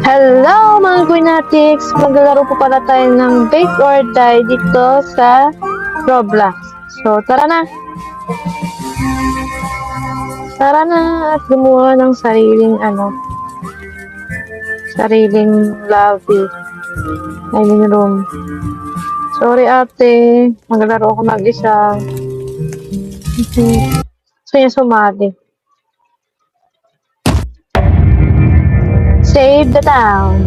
Hello mga Guinatics! Maglalaro po pala tayo ng Bake or Die dito sa Roblox. So, tara na! Tara na at gumawa ng sariling lobby. I mean room. Sorry ate, maglalaro ako mag-isa. Gusto niya sumali. Save the town!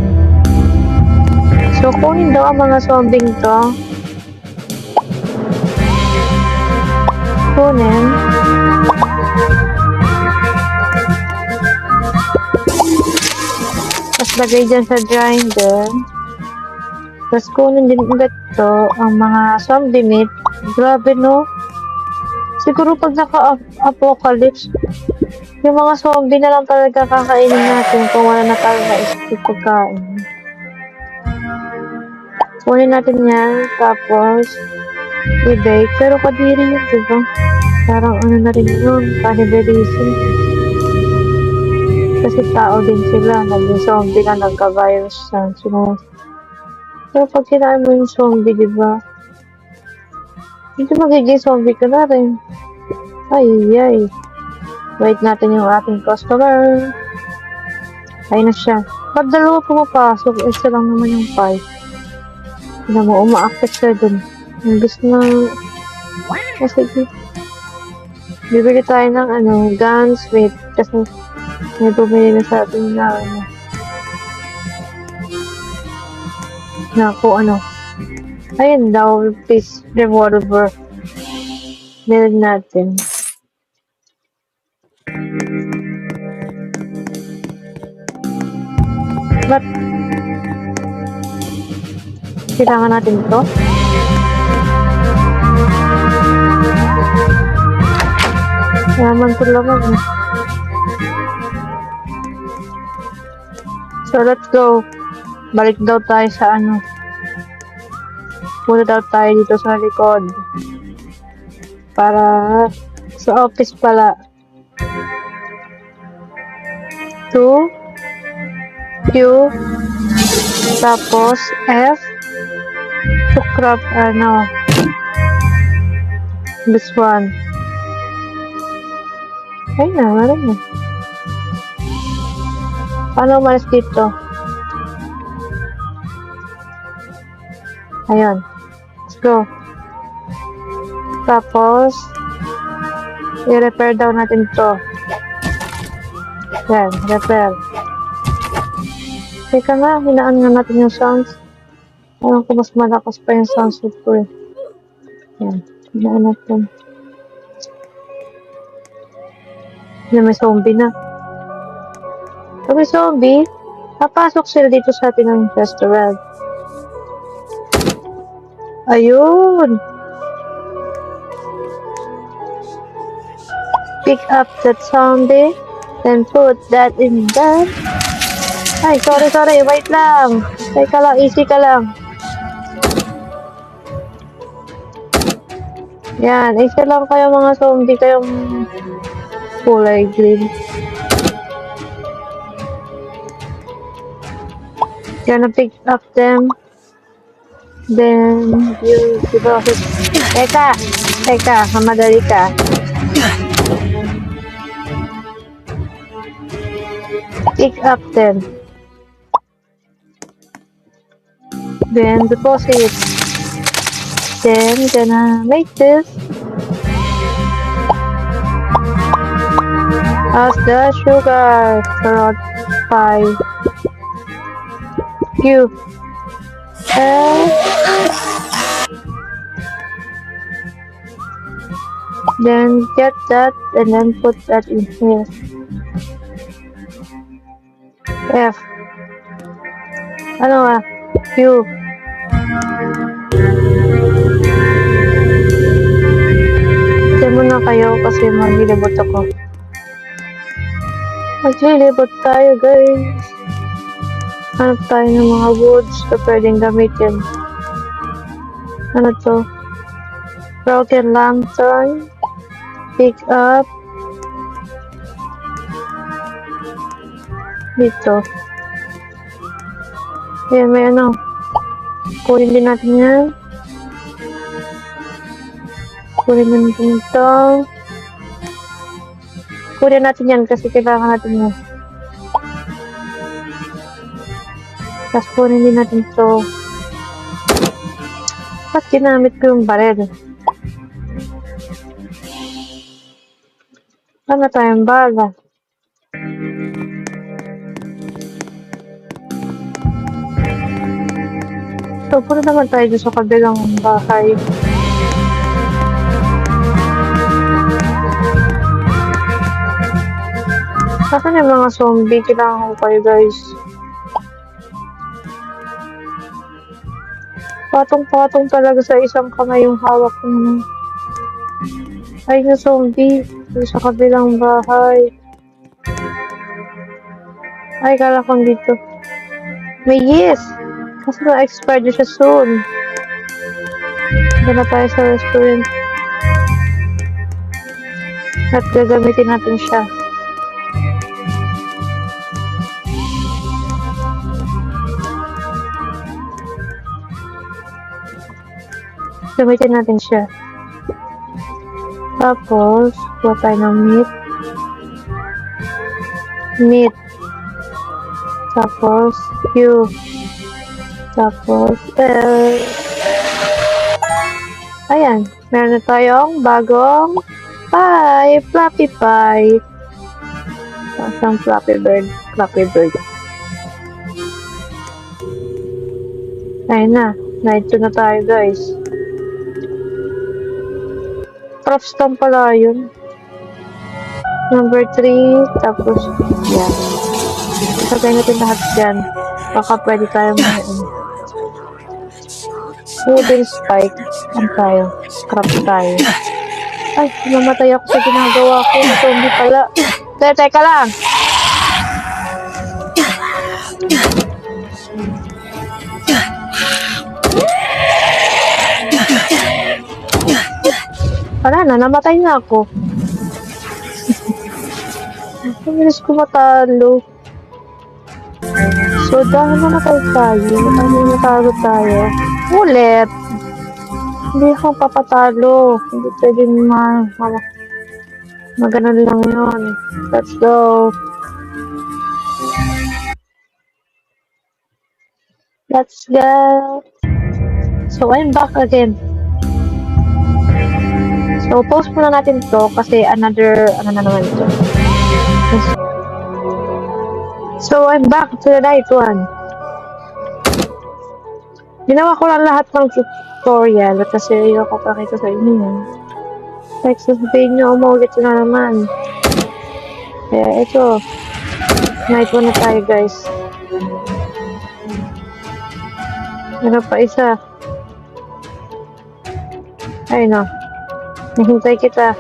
So, kunin daw ang mga zombing to. Kunin. Tapos lagay dyan sa grinder. Tapos kunin din ulit to ang mga zombie meat. Grabe no. Siguro pag naka-apocalypse, yung mga zombie na lang talaga kakainin natin kung wala na tayo na-isip pagkain. Kunin natin yan. Tapos i-bake. Pero kadiri yun, diba? Parang ano na rin yun. Cannibalism. Kasi tao din sila. Naging zombie na nagka-virus sa sunod. Pero pag kinain mo yung zombie, diba? Hindi magiging zombie ka na rin. Ay. Wait natin yung ating customer. Ayun na siya. Ba't dalawa pumapasok? Isa lang naman yung 5. Hindi mo, uma-active siya dun. Ang gusto na... sige. Bibili tayo ng gunsmith. Kasi may bumili na sa atin na ayun daw, please, revolver. Meron natin. But, kailangan natin ito. Yaman ko lamang eh. So, let's go. Balik daw tayo sa Punta daw tayo dito sa likod. Para sa office pala. 2 Q tapos F to craft this one. Ay na, meron na. Paano umalis dito? Ayun. Let's go. Tapos, i-repair daw natin to. Yan, repair. Teka nga, hinaan nga natin yung sounds. Alam ko mas malakas pa yung sounds ko eh. Yan, hinaan natin. Yan, may zombie na. Pag may zombie, papasok sila dito sa atin ng restaurant. Ayun! Pick up that zombie, then put that in that. Ay, sorry, wait lang. Teka lang, easy ka lang. Yan, isa lang kayo mga zombie, kayong kulay green. Gonna pick up them. Then, you deposit. Teka, mamadali ka. Pick up them. Then, deposit. Then, gonna make this as the sugar for 5 Q. Then get that and then put that in here. F. Q. Diyan muna kayo kasi maglilibot ako. Maglilibot tayo guys. Hanap tayo ng mga woods na pwedeng gamitin. Ano to? Broken lantern. Pick up. Dito. Ayan, may ano. Kunin din natin yan. Kunin din natin ito. Kunin natin yan kasi kailangan natin yan. Tapos kunin din natin ito. Ba't ginamit ko yung baril? Ano tayong bala? So, punta naman tayo dun sa kabilang bahay. Saan yung mga zombie? Kailangan ko kayo, guys. Patong-patong talaga sa isang kamay yung hawak ko. Ay, na zombie. Dun sa kabilang bahay. Ay, kala kong dito. May yes! Kasi na-expire siya soon. Doon na tayo sa restaurant. At gagamitin natin siya. Gamitin natin siya. Tapos, kuha tayo ng meat. Meat. Tapos, Q. Tapos, ayan. Meron na tayong bagong pie. Fluffy pie. Isang Fluffy Bird. Fluffy Bird. Ayun na. Night 2 na tayo, guys. Craftstone pala yun. Number 3. Tapos, yan. Sagay natin lahat dyan. Baka pwede tayo ngayon. Wooden spike. Ano tayo? Craft tayo. Ay, mamatay ako sa ginagawa ko. Zombie pala. Teka lang! Wala na, namatay na ako. Ang bilis ko matalo. So, dahil namatay tayo, natalo tayo. Ulit! Hindi ako papatalo. Hindi pwede maganon lang yun. Let's go. Let's go. So, I'm back again. So, post muna natin to kasi another, ano na naman ito. So, I'm back to the night 1. Ginawa ko lang lahat ng tutorial kasi ayoko pakita sa inyo yan. Like, sasabihin nyo, umaulit na naman. Kaya ito, night 1 na tayo, guys. Ano pa isa? Ay, no. Nahintay kita.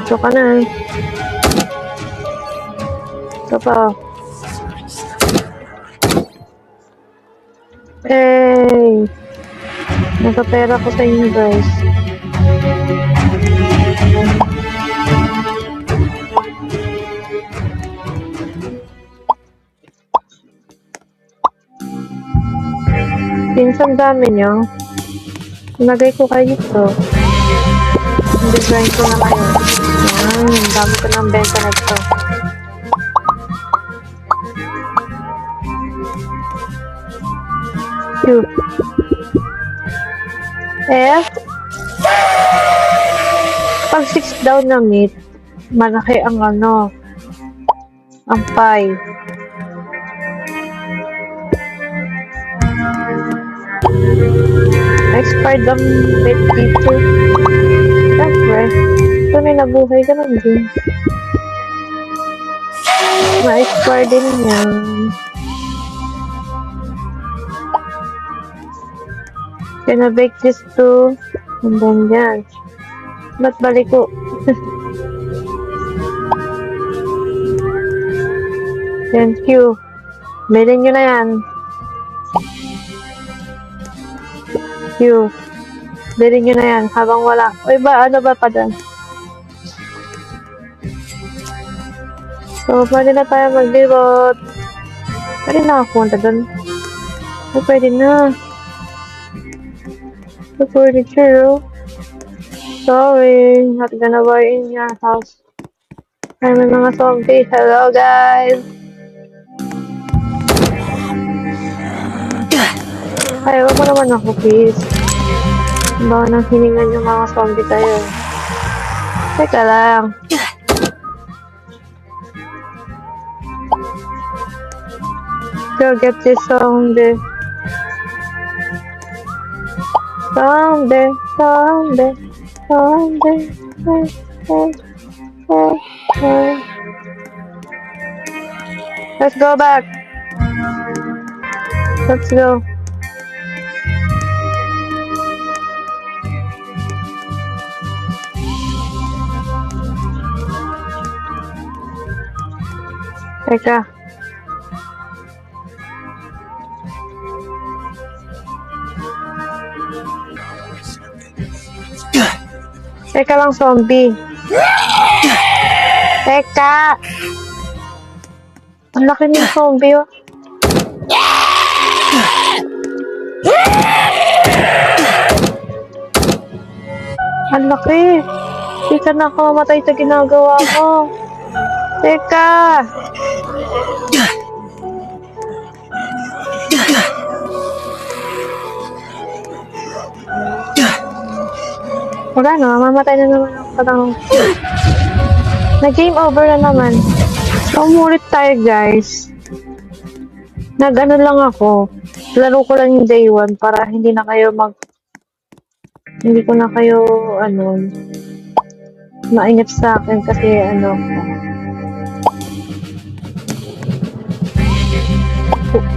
Ito ka na. Ito pa. Hey! Nagkapera ko sa inyo, guys. Pinsan dami nyo. Nagay ko kayo ito. Design ko na kayo. Dami ko ng benta na ito. Q. F. Pag 6 down na meat, malaki ang ano, ang pie. Expired ang meat dito. Siyempre, ito may nabuhay ka lang din. Ma-expire din yan. Can I bake this too? And then yan. Ba't balik ko? Thank you. Bilhin nyo na yan. You. Bilhin nyo na yan habang wala. Uy ba, ano ba pa dyan? So, pwede na tayo mag-debot. Pwede na ako punta dun. Ay, pwede na. The furniture, oh. Sorry, not gonna buy in your house. Ay, may mga zombie. Hello, guys! Ay, wag mo naman ako, please. Baka nang hiningan yung mga zombie tayo. Teka lang. Go get this zombie. Zombie, zombie, zombie. Let's go back. Let's go. Teka. Teka lang, zombie. Teka! Ang laki ng zombie, oh. Ang laki! Di ka na ako mamatay sa ginagawa mo. Teka! Wala na, mamatay na naman ako parang... Na-game over na naman. So, umulit tayo, guys. Nag-ano lang ako. Laro ko lang yung day 1 para hindi na kayo hindi ko na kayo, mainip sa akin kasi,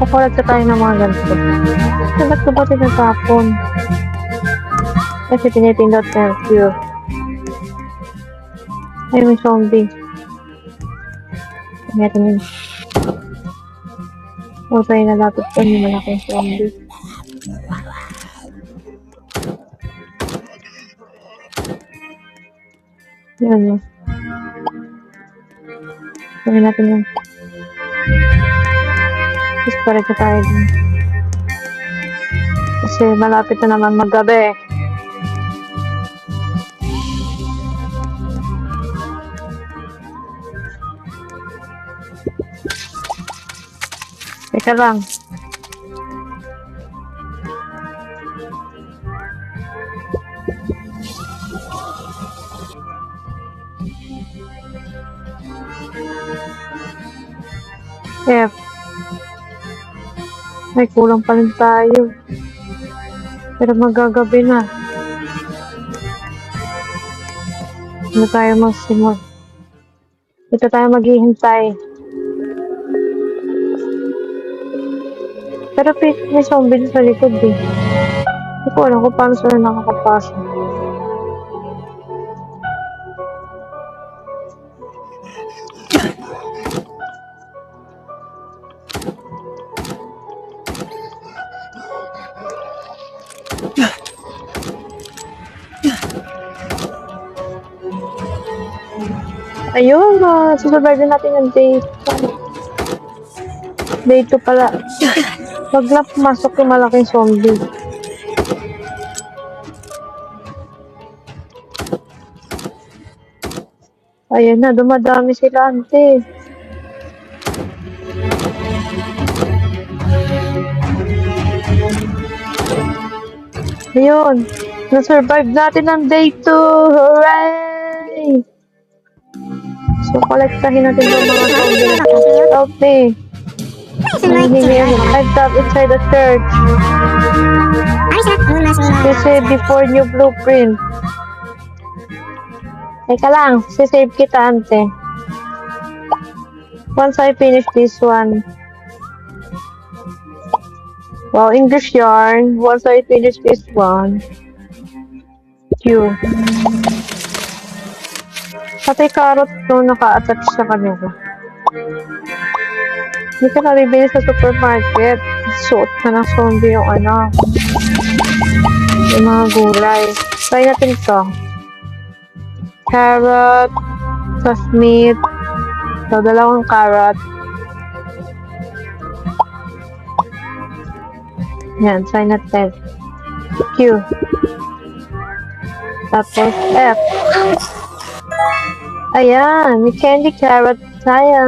kukulat ka tayo ng mga ganito. Ba't ko ba tinatapon? Kasi pinipindot na Q. Ay, may zombie. Meron yun. O, tayo nalapit ko yung malaking zombie. Yan, o. Gawin natin yun. Tapos parang ka tayo dun. Kasi malapit na naman maggabi. Teka lang. F. Ay, kulang pa rin tayo. Pero magagabi na. Hindi tayo magsimul. Ito tayo maghihintay. Pero may zombie sa likod eh. Hindi ko alam kung paano sila nakakapasok. Ayun, susurvive natin yung day 2 pala. Wag lang pumasok yung malaking zombie. Ayan na, dumadami sila, ante. Ayun, na-survive natin ang day 2. Hooray! So, kolektahin natin yung mga zombie. Help me. I've tapped inside the church. Sisave before new blueprint. Teka lang, sisave kita, ante. Once I finish this one. Wow, English yarn. Once I finish this one. Q. Pati carrot no, naka-attach sa kanila. Hindi ka nabibili sa supermarket. Suot na ng zombie yung yung mga gulay. Try natin to. Carrot, sauce meat. So, 2 carrot. Yan, try natin. Q. Tapos F. Ayan, may candy carrot tayo.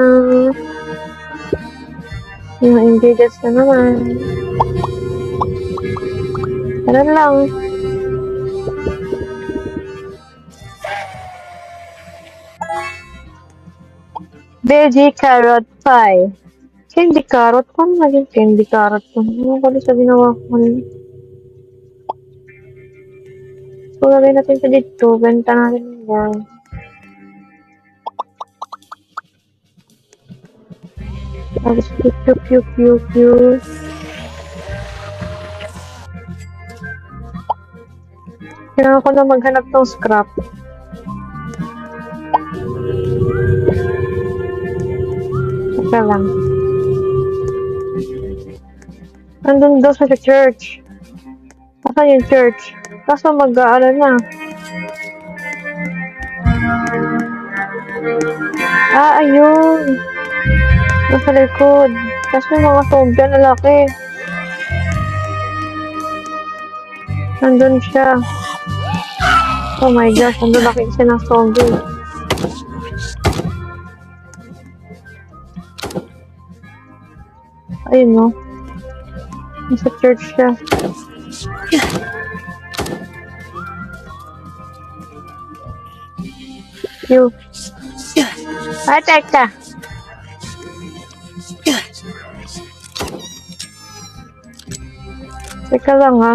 Yung ingredients na naman. Ganun lang. Veggie carrot pie. Candy carrot? Paano naging candy carrot ko? Ano ko sa ginawa ko? So, lagay natin sa dito. Benta natin yan. Tapos, Q. Kailangan ko na maghanap ng scrap. Teka lang. Nandun daw sa church. Asan yung church? Kaso mag-aala na. Ayun. Nasa likod. Kaso yung mga zombie na laki. Nandun siya. Oh my gosh, nandun laki siya ng zombie. Ayun no. Nasa church siya. You. Teka. Teka lang ha.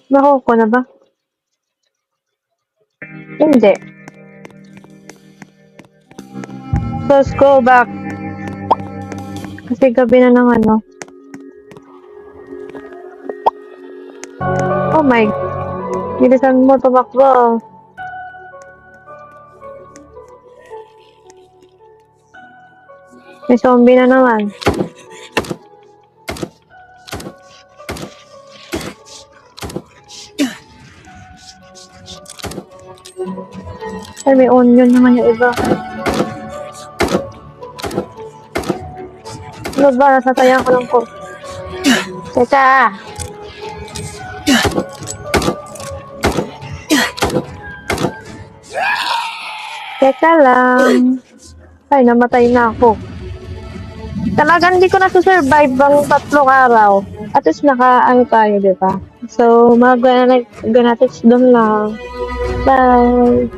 Nakuha ko na ba? Hindi. So, let's go back. Kasi gabi na ng ano. Oh my. Bilisan mo tumakbo. May zombie na naman. Ay, may onion naman yung iba. Ano ba? Nasasayang ko lang ko. Teka! Teka lang. Ay, namatay na ako. Talagang hindi ko nasusurvive ang 3 araw. At least naka-ano tayo, diba? So, mag-ganatics doon lang. Bye!